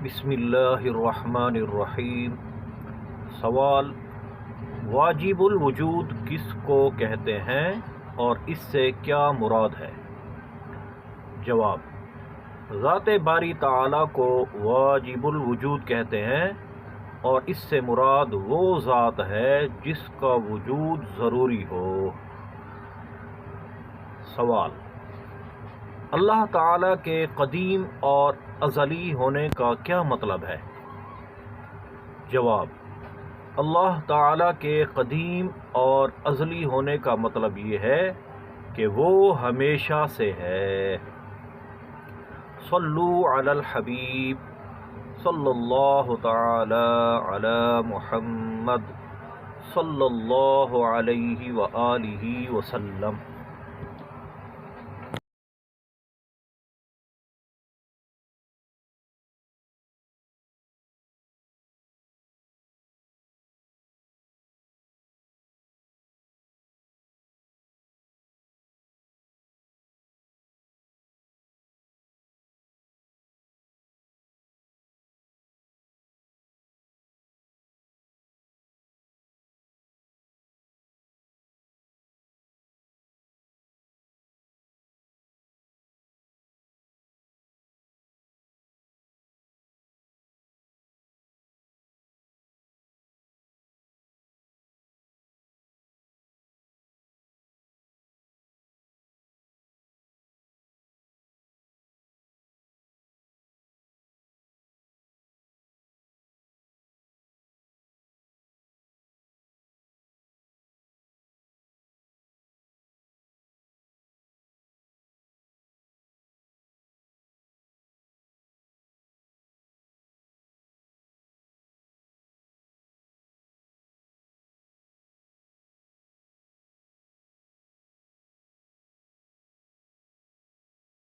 بسم اللہ الرحمن الرحیم۔ سوال: واجب الوجود کس کو کہتے ہیں اور اس سے کیا مراد ہے؟ جواب: ذات باری تعالیٰ کو واجب الوجود کہتے ہیں اور اس سے مراد وہ ذات ہے جس کا وجود ضروری ہو۔ سوال: اللہ تعالیٰ کے قدیم اور ازلی ہونے کا کیا مطلب ہے؟ جواب: اللہ تعالیٰ کے قدیم اور ازلی ہونے کا مطلب یہ ہے کہ وہ ہمیشہ سے ہے۔ صلو علی الحبیب صلی اللہ تعالی علی محمد صلی اللہ علیہ وآلہ وسلم۔